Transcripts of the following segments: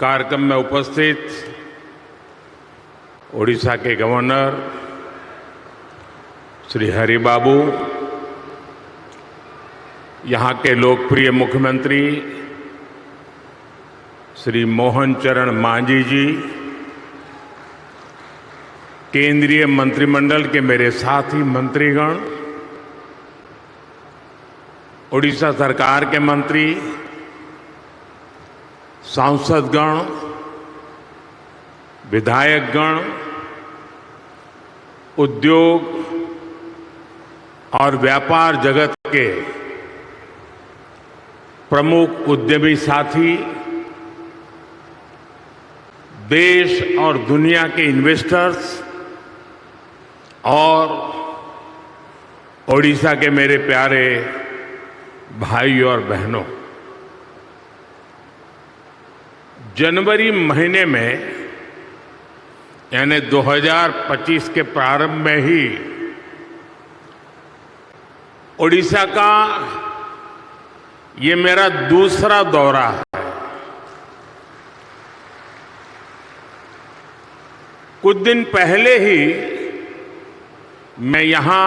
कार्यक्रम में उपस्थित ओडिशा के गवर्नर श्री हरिबाबू, यहाँ के लोकप्रिय मुख्यमंत्री श्री मोहन चरण मांझी जी, केंद्रीय मंत्रिमंडल के मेरे साथी मंत्रीगण, ओडिशा सरकार के मंत्री, सांसदगण, विधायकगण, उद्योग और व्यापार जगत के प्रमुख उद्यमी साथी, देश और दुनिया के इन्वेस्टर्स और ओडिशा के मेरे प्यारे भाई और बहनों, जनवरी महीने में यानी 2025 के प्रारंभ में ही ओडिशा का ये मेरा दूसरा दौरा है। कुछ दिन पहले ही मैं यहां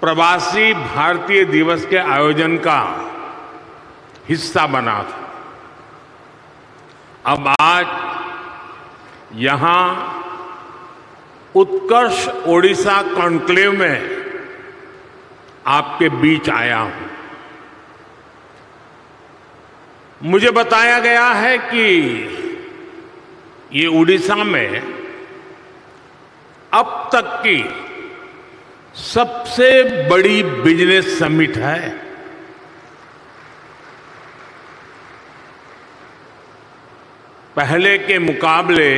प्रवासी भारतीय दिवस के आयोजन का हिस्सा बना था। अब आज यहां उत्कर्ष ओडिशा कॉन्क्लेव में आपके बीच आया हूं। मुझे बताया गया है कि ये ओडिशा में अब तक की सबसे बड़ी बिजनेस समिट है। पहले के मुकाबले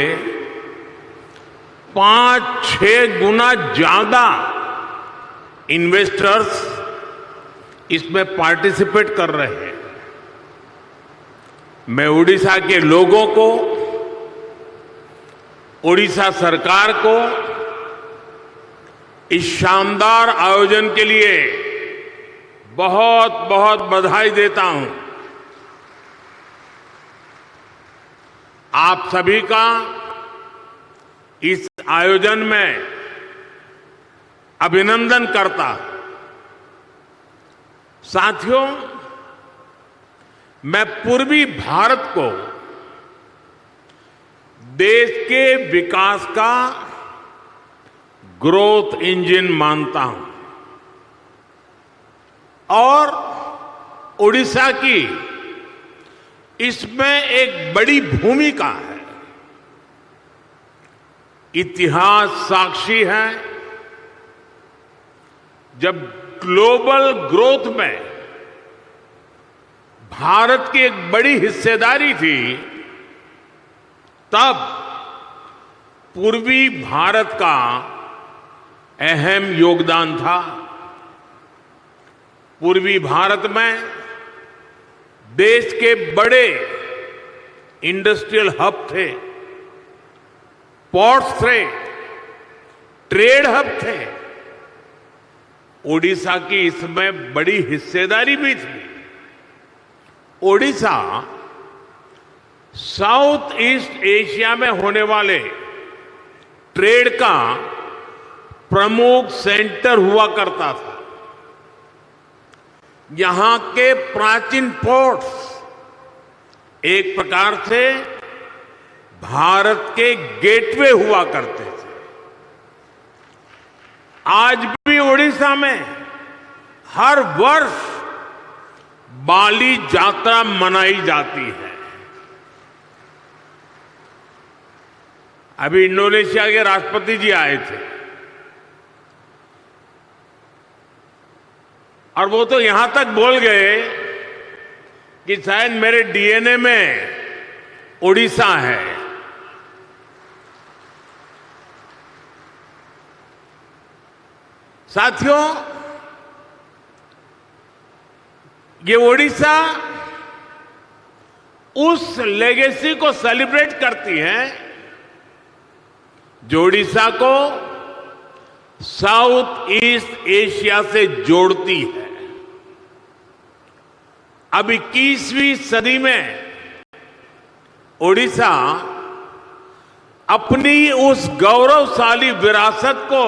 5-6 गुना ज्यादा इन्वेस्टर्स इसमें पार्टिसिपेट कर रहे हैं। मैं ओडिशा के लोगों को, ओडिशा सरकार को इस शानदार आयोजन के लिए बहुत बहुत बधाई देता हूं। आप सभी का इस आयोजन में अभिनंदन करता हूं। साथियों, मैं पूर्वी भारत को देश के विकास का ग्रोथ इंजन मानता हूं और ओडिशा की इसमें एक बड़ी भूमिका है। इतिहास साक्षी है, जब ग्लोबल ग्रोथ में भारत की एक बड़ी हिस्सेदारी थी, तब पूर्वी भारत का अहम योगदान था। पूर्वी भारत में देश के बड़े इंडस्ट्रियल हब थे, पोर्ट्स थे, ट्रेड हब थे। ओडिशा की इसमें बड़ी हिस्सेदारी भी थी। ओडिशा साउथ ईस्ट एशिया में होने वाले ट्रेड का प्रमुख सेंटर हुआ करता था। यहां के प्राचीन पोर्ट्स एक प्रकार से भारत के गेटवे हुआ करते थे। आज भी ओडिशा में हर वर्ष बाली यात्रा मनाई जाती है। अभी इंडोनेशिया के राष्ट्रपति जी आए थे और वो तो यहां तक बोल गए कि शायद मेरे डीएनए में ओडिशा है। साथियों, ये ओडिशा उस लेगेसी को सेलिब्रेट करती है जो ओडिशा को साउथ ईस्ट एशिया से जोड़ती है। अब 21वीं सदी में ओडिशा अपनी उस गौरवशाली विरासत को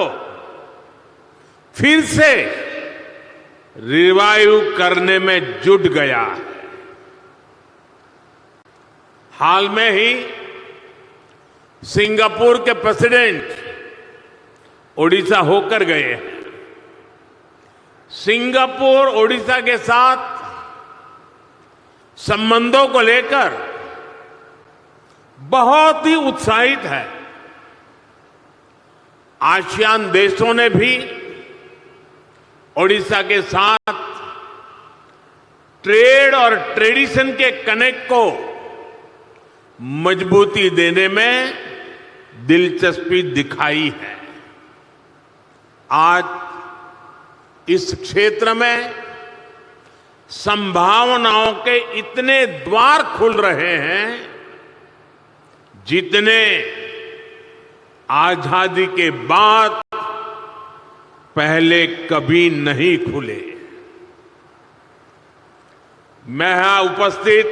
फिर से रिवाइव करने में जुट गया है। हाल में ही सिंगापुर के प्रेसिडेंट ओडिशा होकर गए हैं। सिंगापुर ओडिशा के साथ संबंधों को लेकर बहुत ही उत्साहित है। आसियान देशों ने भी ओडिशा के साथ ट्रेड और ट्रेडिशन के कनेक्ट को मजबूती देने में दिलचस्पी दिखाई है। आज इस क्षेत्र में संभावनाओं के इतने द्वार खुल रहे हैं जितने आजादी के बाद पहले कभी नहीं खुले। मैं यहां उपस्थित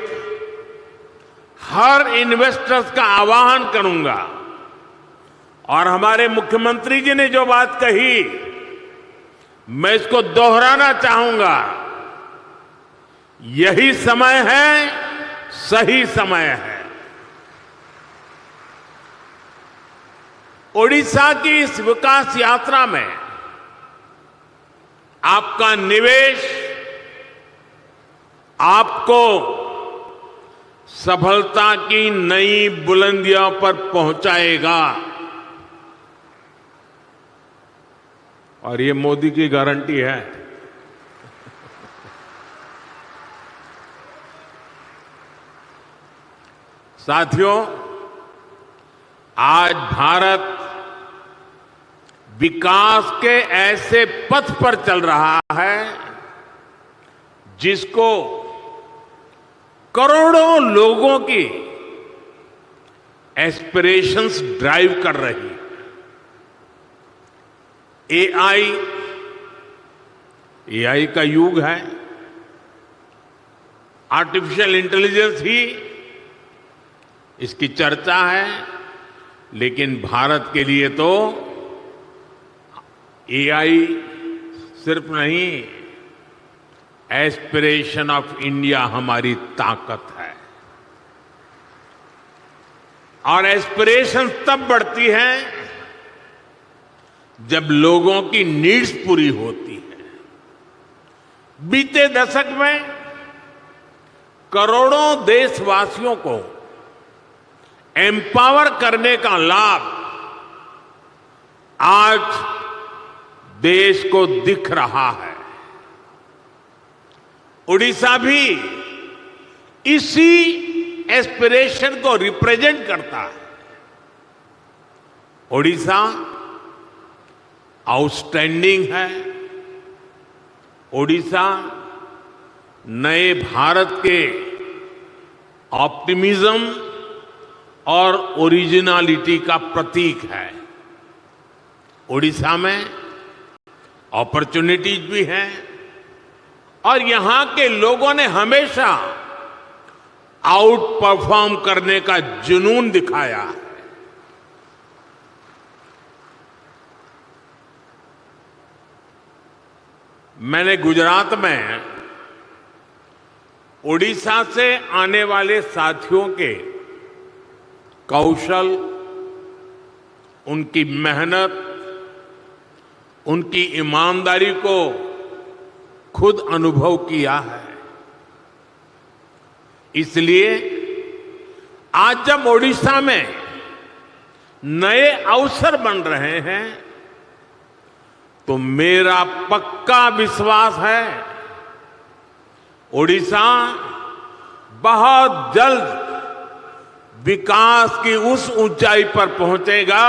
हर इन्वेस्टर्स का आह्वान करूंगा और हमारे मुख्यमंत्री जी ने जो बात कही मैं इसको दोहराना चाहूंगा। यही समय है, सही समय है। ओडिशा की इस विकास यात्रा में आपका निवेश आपको सफलता की नई बुलंदियों पर पहुंचाएगा और ये मोदी की गारंटी है। साथियों, आज भारत विकास के ऐसे पथ पर चल रहा है जिसको करोड़ों लोगों की एस्पिरेशंस ड्राइव कर रही है। एआई का युग है। आर्टिफिशियल इंटेलिजेंस ही इसकी चर्चा है, लेकिन भारत के लिए तो एआई सिर्फ नहीं, एस्पिरेशन ऑफ इंडिया हमारी ताकत है। और एस्पिरेशन तब बढ़ती है जब लोगों की नीड्स पूरी होती है। बीते दशक में करोड़ों देशवासियों को एम्पावर करने का लाभ आज देश को दिख रहा है। ओडिशा भी इसी एस्पिरेशन को रिप्रेजेंट करता है। ओडिशा आउटस्टैंडिंग है। ओडिशा नए भारत के ऑप्टिमिज्म और ओरिजिनलिटी का प्रतीक है। ओडिशा में अपॉर्चुनिटीज भी हैं और यहां के लोगों ने हमेशा आउट परफॉर्म करने का जुनून दिखाया है। मैंने गुजरात में ओडिशा से आने वाले साथियों के कौशल, उनकी मेहनत, उनकी ईमानदारी को खुद अनुभव किया है। इसलिए आज जब ओडिशा में नए अवसर बन रहे हैं तो मेरा पक्का विश्वास है ओडिशा बहुत जल्द विकास की उस ऊंचाई पर पहुंचेगा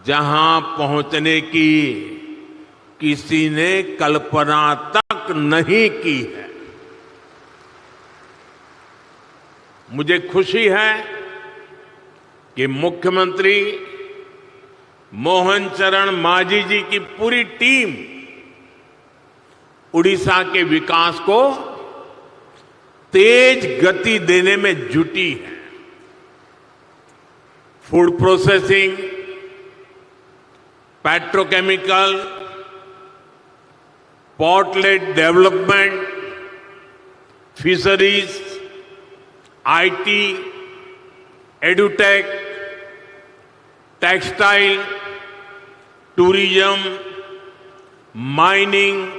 जहां पहुंचने की किसी ने कल्पना तक नहीं की है। मुझे खुशी है कि मुख्यमंत्री मोहन चरण मांझी जी की पूरी टीम उड़ीसा के विकास को तेज गति देने में जुटी है। Food processing, petrochemical, port-lead development, fisheries, IT, edutech, textile, tourism, mining,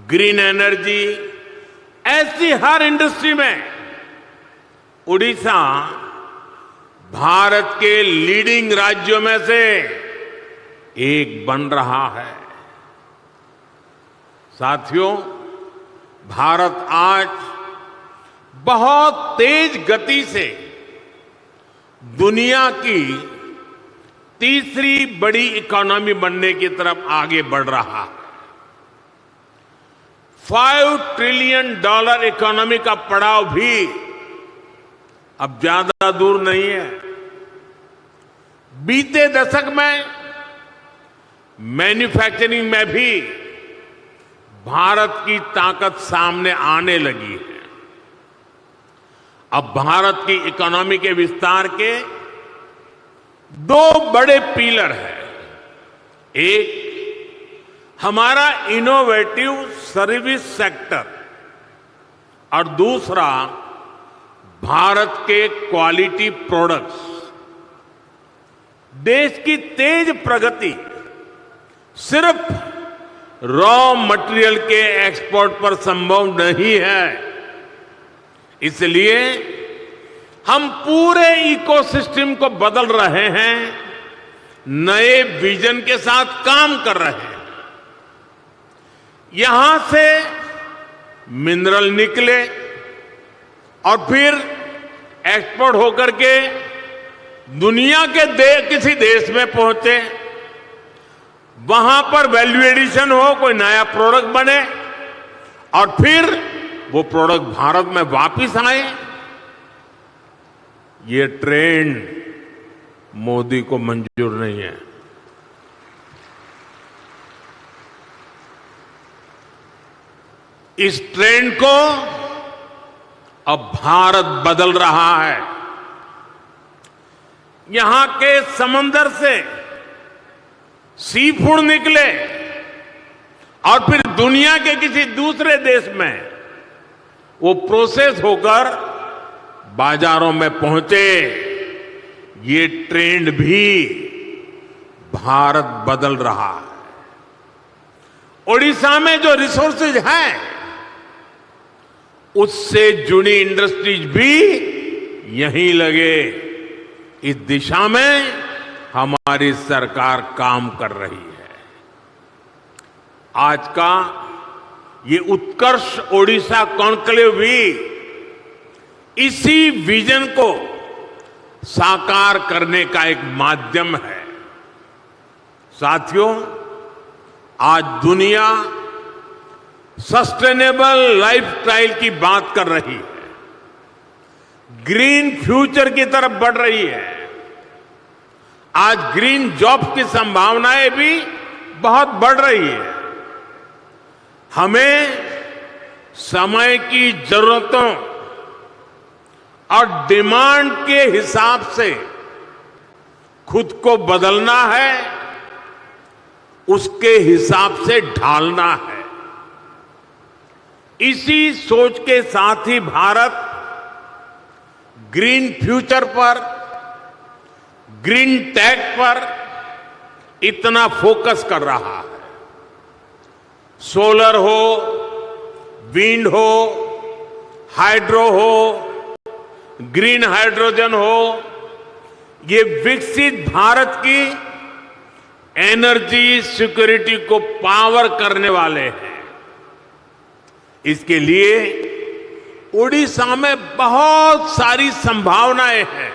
green energy, ऐसी हर इंडस्ट्री में उड़ीसा भारत के लीडिंग राज्यों में से एक बन रहा है। साथियों, भारत आज बहुत तेज गति से दुनिया की तीसरी बड़ी इकोनॉमी बनने की तरफ आगे बढ़ रहा है। $5 ट्रिलियन इकोनॉमी का पड़ाव भी अब ज्यादा दूर नहीं है। बीते दशक में मैन्युफैक्चरिंग में भी भारत की ताकत सामने आने लगी है। अब भारत की इकोनॉमी के विस्तार के दो बड़े पिलर हैं। एक हमारा इनोवेटिव सर्विस सेक्टर और दूसरा भारत के क्वालिटी प्रोडक्ट्स। देश की तेज प्रगति सिर्फ रॉ मटेरियल के एक्सपोर्ट पर संभव नहीं है। इसलिए हम पूरे इकोसिस्टम को बदल रहे हैं, नए विजन के साथ काम कर रहे हैं। यहां से मिनरल निकले और फिर एक्सपोर्ट होकर के दुनिया के किसी देश में पहुंचे, वहां पर वैल्यू एडिशन हो, कोई नया प्रोडक्ट बने और फिर वो प्रोडक्ट भारत में वापस आए। ये ट्रेंड मोदी को मंजूर नहीं है। इस ट्रेंड को अब भारत बदल रहा है। यहां के समंदर से सी फूड निकले और फिर दुनिया के किसी दूसरे देश में वो प्रोसेस होकर बाजारों में पहुंचे। ये ट्रेंड भी भारत बदल रहा है। ओडिशा में जो रिसोर्सेज हैं, उससे जुड़ी इंडस्ट्रीज भी यहीं लगे। इस दिशा में हमारी सरकार काम कर रही है। आज का ये उत्कर्ष ओडिशा कॉन्क्लेव भी इसी विजन को साकार करने का एक माध्यम है। साथियों, आज दुनिया सस्टेनेबल लाइफस्टाइल की बात कर रही है, ग्रीन फ्यूचर की तरफ बढ़ रही है। आज ग्रीन जॉब की संभावनाएं भी बहुत बढ़ रही है। हमें समय की जरूरतों और डिमांड के हिसाब से खुद को बदलना है, उसके हिसाब से ढालना है। इसी सोच के साथ ही भारत ग्रीन फ्यूचर पर, ग्रीन टेक पर इतना फोकस कर रहा है। सोलर हो, विंड हो, हाइड्रो हो, ग्रीन हाइड्रोजन हो, ये विकसित भारत की एनर्जी सिक्योरिटी को पावर करने वाले हैं। इसके लिए ओडिशा में बहुत सारी संभावनाएं हैं।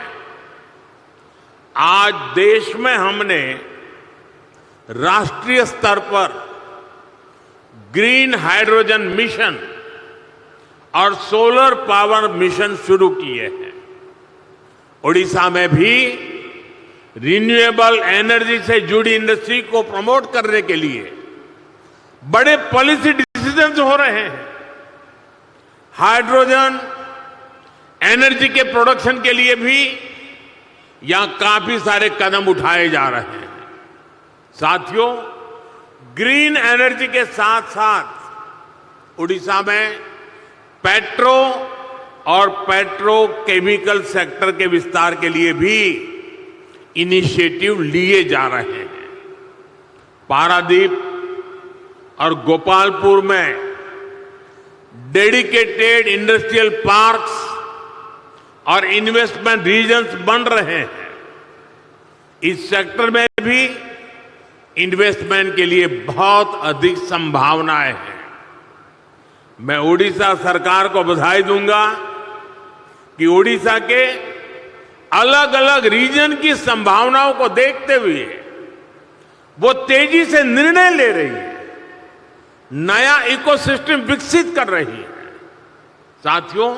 आज देश में हमने राष्ट्रीय स्तर पर ग्रीन हाइड्रोजन मिशन और सोलर पावर मिशन शुरू किए हैं। ओडिशा में भी रिन्यूएबल एनर्जी से जुड़ी इंडस्ट्री को प्रमोट करने के लिए बड़े पॉलिसी डिसीजंस हो रहे हैं। हाइड्रोजन एनर्जी के प्रोडक्शन के लिए भी यहां काफी सारे कदम उठाए जा रहे हैं। साथियों, ग्रीन एनर्जी के साथ साथ उड़ीसा में पेट्रो और पेट्रोकेमिकल सेक्टर के विस्तार के लिए भी इनिशिएटिव लिए जा रहे हैं। पारादीप और गोपालपुर में डेडिकेटेड इंडस्ट्रियल पार्क्स और इन्वेस्टमेंट रीजन्स बन रहे हैं। इस सेक्टर में भी इन्वेस्टमेंट के लिए बहुत अधिक संभावनाएं हैं। मैं उड़ीसा सरकार को बधाई दूंगा कि उड़ीसा के अलग अलग रीजन की संभावनाओं को देखते हुए वो तेजी से निर्णय ले रही है, नया इकोसिस्टम विकसित कर रही है। साथियों,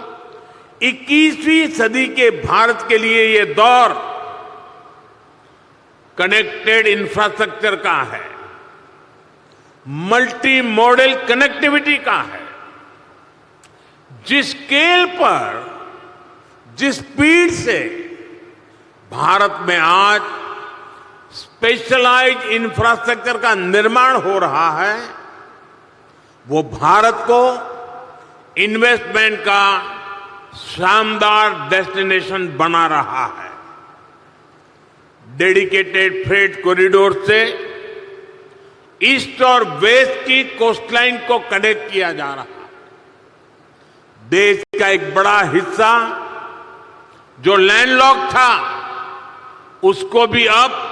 21वीं सदी के भारत के लिए ये दौर कनेक्टेड इंफ्रास्ट्रक्चर का है, मल्टी मॉडल कनेक्टिविटी का है। जिस स्केल पर, जिस स्पीड से भारत में आज स्पेशलाइज्ड इंफ्रास्ट्रक्चर का निर्माण हो रहा है, वो भारत को इन्वेस्टमेंट का शानदार डेस्टिनेशन बना रहा है। डेडिकेटेड फ्रेट कॉरिडोर से ईस्ट और वेस्ट की कोस्टलाइन को कनेक्ट किया जा रहा है। देश का एक बड़ा हिस्सा जो लैंडलॉक था, उसको भी अब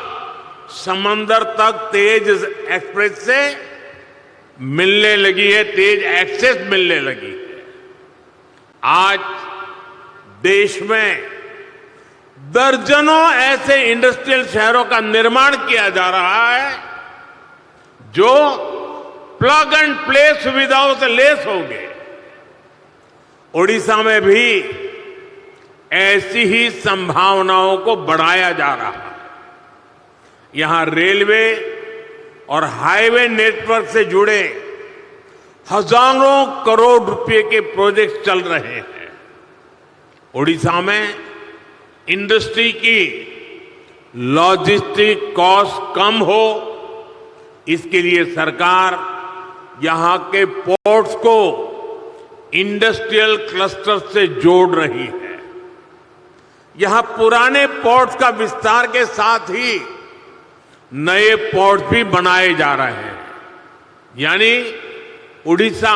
समंदर तक तेज एक्सप्रेस से मिलने लगी है, तेज एक्सेस मिलने लगी है। आज देश में दर्जनों ऐसे इंडस्ट्रियल शहरों का निर्माण किया जा रहा है जो प्लग एंड प्ले सुविधाओं से लैस होंगे। उड़ीसा में भी ऐसी ही संभावनाओं को बढ़ाया जा रहा है। यहां रेलवे और हाईवे नेटवर्क से जुड़े हजारों करोड़ रुपए के प्रोजेक्ट चल रहे हैं। उड़ीसा में इंडस्ट्री की लॉजिस्टिक कॉस्ट कम हो, इसके लिए सरकार यहां के पोर्ट्स को इंडस्ट्रियल क्लस्टर से जोड़ रही है। यहां पुराने पोर्ट्स का विस्तार के साथ ही नए पोर्ट भी बनाए जा रहे हैं। यानी उड़ीसा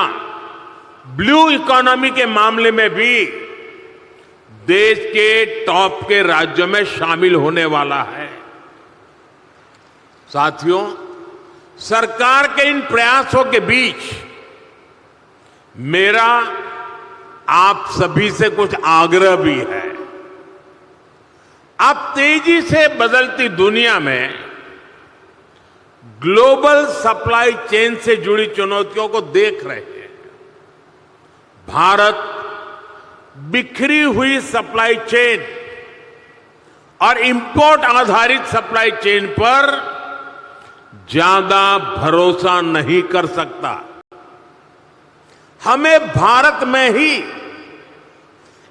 ब्लू इकोनॉमी के मामले में भी देश के टॉप के राज्यों में शामिल होने वाला है। साथियों, सरकार के इन प्रयासों के बीच मेरा आप सभी से कुछ आग्रह भी है। आप तेजी से बदलती दुनिया में ग्लोबल सप्लाई चेन से जुड़ी चुनौतियों को देख रहे हैं। भारत बिखरी हुई सप्लाई चेन और इंपोर्ट आधारित सप्लाई चेन पर ज्यादा भरोसा नहीं कर सकता। हमें भारत में ही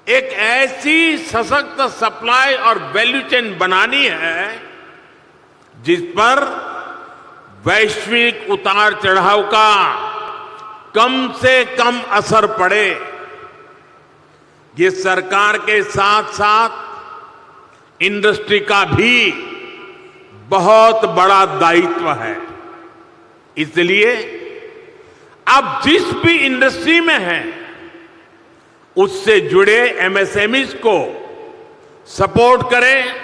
एक ऐसी सशक्त सप्लाई और वैल्यू चेन बनानी है जिस पर वैश्विक उतार चढ़ाव का कम से कम असर पड़े। ये सरकार के साथ साथ इंडस्ट्री का भी बहुत बड़ा दायित्व है। इसलिए आप जिस भी इंडस्ट्री में हैं, उससे जुड़े एमएसएमईज को सपोर्ट करें,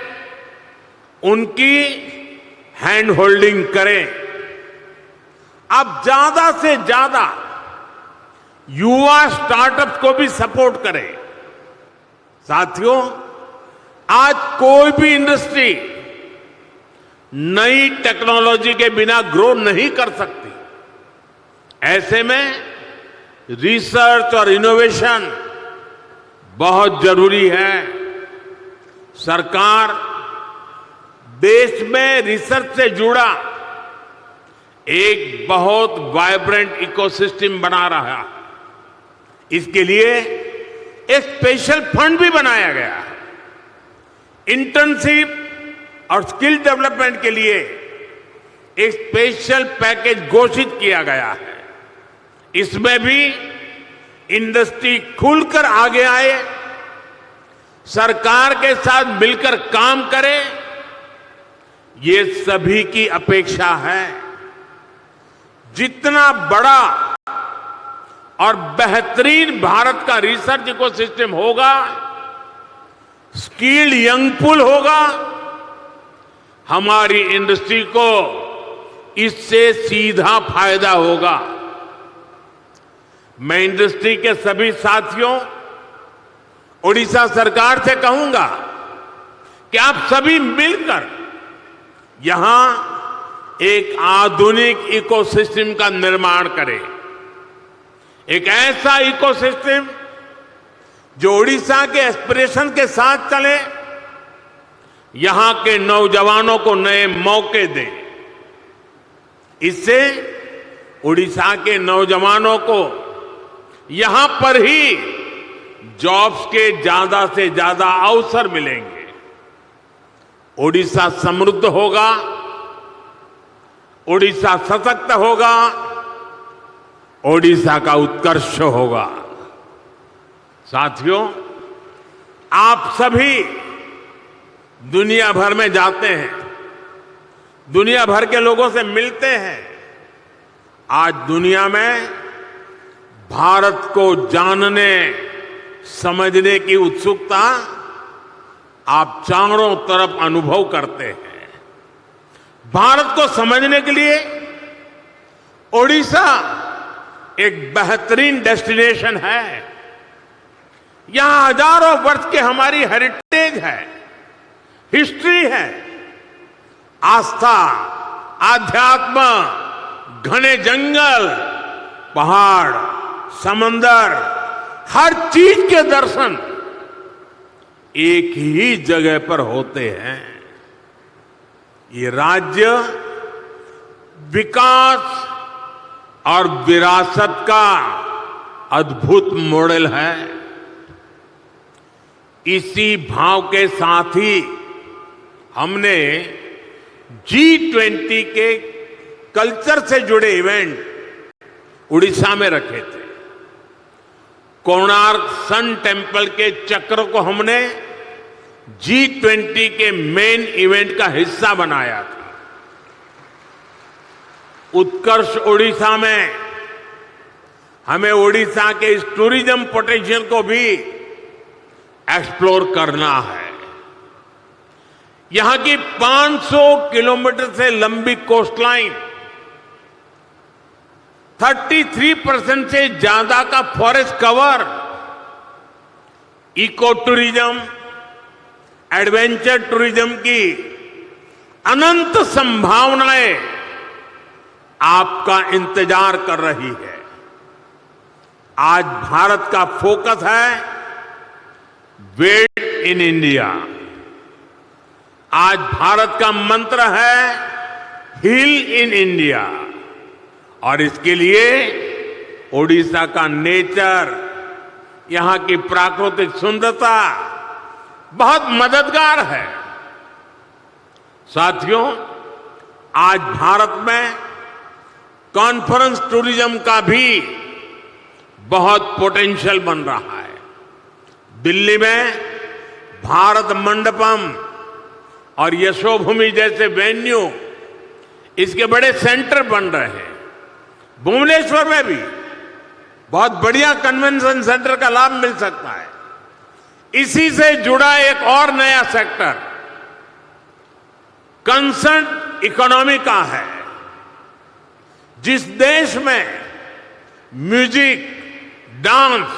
उनकी हैंड होल्डिंग करें। आप ज्यादा से ज्यादा युवा स्टार्टअप्स को भी सपोर्ट करें। साथियों, आज कोई भी इंडस्ट्री नई टेक्नोलॉजी के बिना ग्रो नहीं कर सकती। ऐसे में रिसर्च और इनोवेशन बहुत जरूरी है। सरकार देश में रिसर्च से जुड़ा एक बहुत वाइब्रेंट इकोसिस्टम बना रहा है। इसके लिए एक स्पेशल फंड भी बनाया गया है। इंटर्नशिप और स्किल डेवलपमेंट के लिए एक स्पेशल पैकेज घोषित किया गया है। इसमें भी इंडस्ट्री खुलकर आगे आए, सरकार के साथ मिलकर काम करे, ये सभी की अपेक्षा है। जितना बड़ा और बेहतरीन भारत का रिसर्च इकोसिस्टम होगा, स्किल्ड यंग पूल होगा, हमारी इंडस्ट्री को इससे सीधा फायदा होगा। मैं इंडस्ट्री के सभी साथियों, ओडिशा सरकार से कहूंगा कि आप सभी मिलकर यहां एक आधुनिक इकोसिस्टम का निर्माण करें। एक ऐसा इकोसिस्टम जो ओडिशा के एस्पिरेशन के साथ चले, यहां के नौजवानों को नए मौके दे। इससे ओडिशा के नौजवानों को यहां पर ही जॉब्स के ज्यादा से ज्यादा अवसर मिलेंगे। ओडिशा समृद्ध होगा, ओडिशा सशक्त होगा, ओडिशा का उत्कर्ष होगा। साथियों, आप सभी दुनिया भर में जाते हैं, दुनिया भर के लोगों से मिलते हैं। आज दुनिया में भारत को जानने समझने की उत्सुकता आप चारों तरफ अनुभव करते हैं। भारत को समझने के लिए ओडिशा एक बेहतरीन डेस्टिनेशन है। यहां हजारों वर्ष की हमारी हेरिटेज है, हिस्ट्री है। आस्था, आध्यात्म, घने जंगल, पहाड़, समंदर, हर चीज के दर्शन एक ही जगह पर होते हैं। ये राज्य विकास और विरासत का अद्भुत मॉडल है। इसी भाव के साथ ही हमने G20 के कल्चर से जुड़े इवेंट उड़ीसा में रखे थे। कोणार्क सन टेम्पल के चक्र को हमने G20 के मेन इवेंट का हिस्सा बनाया था। उत्कर्ष ओडिशा में हमें ओडिशा के इस टूरिज्म पोटेंशियल को भी एक्सप्लोर करना है। यहां की 500 किलोमीटर से लंबी कोस्टलाइन, 33% से ज्यादा का forest cover, eco tourism, adventure tourism की अनंत संभावनाएं आपका इंतजार कर रही है। आज भारत का फोकस है वेट इन इंडिया। आज भारत का मंत्र है हील इन इंडिया। और इसके लिए ओडिशा का नेचर, यहां की प्राकृतिक सुंदरता बहुत मददगार है। साथियों, आज भारत में कॉन्फ्रेंस टूरिज्म का भी बहुत पोटेंशियल बन रहा है। दिल्ली में भारत मंडपम और यशोभूमि जैसे वेन्यू, इसके बड़े सेंटर बन रहे हैं। भुवनेश्वर में भी बहुत बढ़िया कन्वेंशन सेंटर का लाभ मिल सकता है। इसी से जुड़ा एक और नया सेक्टर कंसर्न इकोनॉमी का है। जिस देश में म्यूजिक, डांस,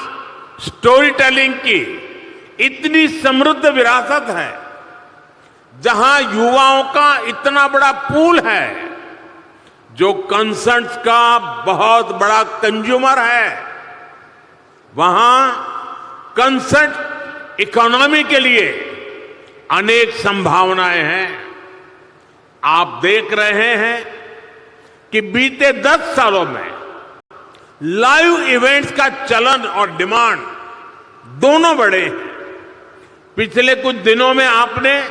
स्टोरी टेलिंग की इतनी समृद्ध विरासत है, जहां युवाओं का इतना बड़ा पूल है, जो कंसर्ट्स का बहुत बड़ा कंज्यूमर है, वहां कंसर्ट इकोनॉमी के लिए अनेक संभावनाएं हैं। आप देख रहे हैं कि बीते 10 सालों में लाइव इवेंट्स का चलन और डिमांड दोनों बढ़े हैं। पिछले कुछ दिनों में आपने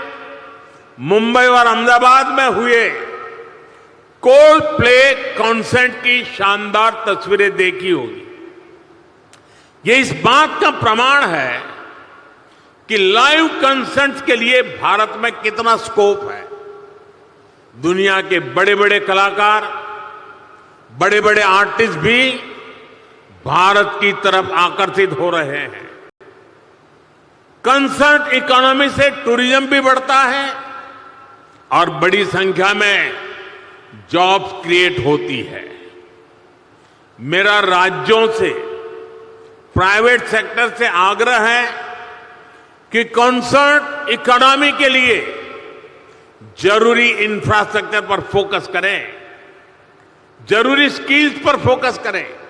मुंबई और अहमदाबाद में हुए कोल्ड प्ले कॉन्सर्ट की शानदार तस्वीरें देखी होगी। ये इस बात का प्रमाण है कि लाइव कॉन्सर्ट्स के लिए भारत में कितना स्कोप है। दुनिया के बड़े बड़े कलाकार, बड़े बड़े आर्टिस्ट भी भारत की तरफ आकर्षित हो रहे हैं। कंसर्ट इकोनॉमी से टूरिज्म भी बढ़ता है और बड़ी संख्या में जॉब्स क्रिएट होती है। मेरा राज्यों से, प्राइवेट सेक्टर से आग्रह है कि कंसर्ट इकोनॉमी के लिए जरूरी इंफ्रास्ट्रक्चर पर फोकस करें, जरूरी स्किल्स पर फोकस करें।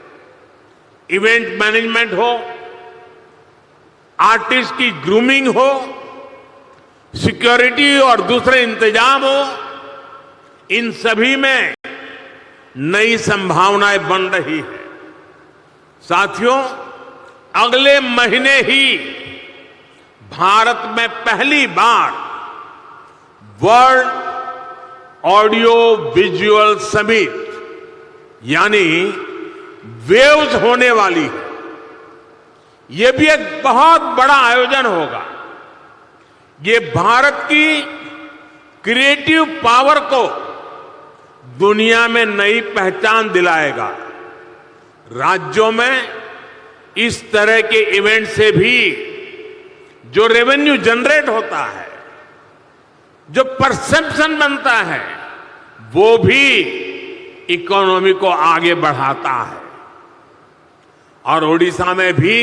इवेंट मैनेजमेंट हो, आर्टिस्ट की ग्रूमिंग हो, सिक्योरिटी और दूसरे इंतजाम हो, इन सभी में नई संभावनाएं बन रही है। साथियों, अगले महीने ही भारत में पहली बार वर्ल्ड ऑडियो विजुअल समिट यानी वेव्स होने वाली है। यह भी एक बहुत बड़ा आयोजन होगा। ये भारत की क्रिएटिव पावर को दुनिया में नई पहचान दिलाएगा। राज्यों में इस तरह के इवेंट से भी जो रेवेन्यू जनरेट होता है, जो परसेप्शन बनता है, वो भी इकोनॉमी को आगे बढ़ाता है। और ओडिशा में भी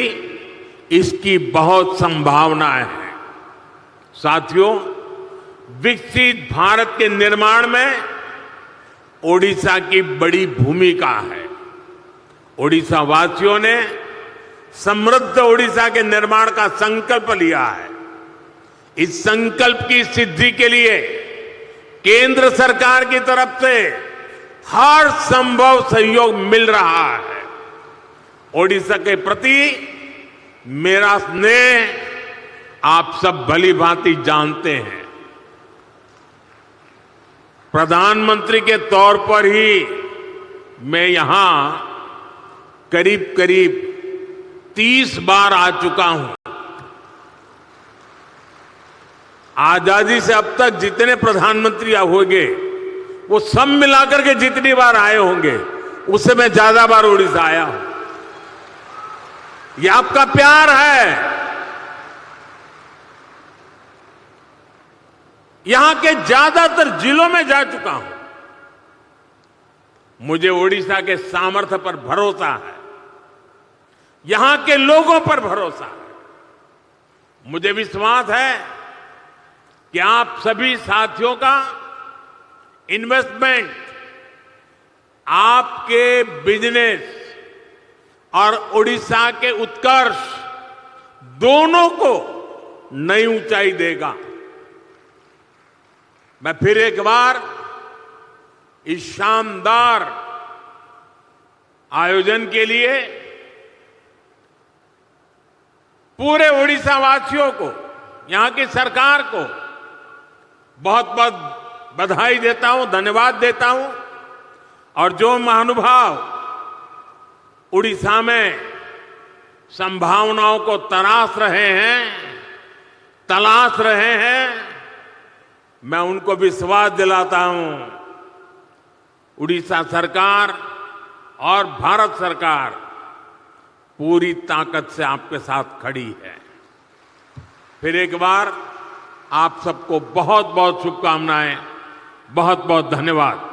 इसकी बहुत संभावनाएं हैं। साथियों, विकसित भारत के निर्माण में ओडिशा की बड़ी भूमिका है। ओडिशा वासियों ने समृद्ध ओडिशा के निर्माण का संकल्प लिया है। इस संकल्प की सिद्धि के लिए केंद्र सरकार की तरफ से हर संभव सहयोग मिल रहा है। ओडिशा के प्रति मेरा स्नेह आप सब भली भांति जानते हैं। प्रधानमंत्री के तौर पर ही मैं यहां करीब करीब 30 बार आ चुका हूं। आजादी से अब तक जितने प्रधानमंत्री होंगे वो सब मिलाकर के जितनी बार आए होंगे उससे मैं ज्यादा बार ओडिशा आया हूं। ये आपका प्यार है। यहां के ज्यादातर जिलों में जा चुका हूं। मुझे ओडिशा के सामर्थ्य पर भरोसा है, यहां के लोगों पर भरोसा है। मुझे विश्वास है कि आप सभी साथियों का इन्वेस्टमेंट आपके बिजनेस और ओडिशा के उत्कर्ष दोनों को नई ऊंचाई देगा। मैं फिर एक बार इस शानदार आयोजन के लिए पूरे ओडिशा वासियों को, यहां की सरकार को बहुत बहुत बधाई देता हूं, धन्यवाद देता हूं। और जो महानुभाव उड़ीसा में संभावनाओं को तलाश रहे हैं, मैं उनको विश्वास दिलाता हूं, उड़ीसा सरकार और भारत सरकार पूरी ताकत से आपके साथ खड़ी है। फिर एक बार आप सबको बहुत बहुत शुभकामनाएं, बहुत बहुत धन्यवाद।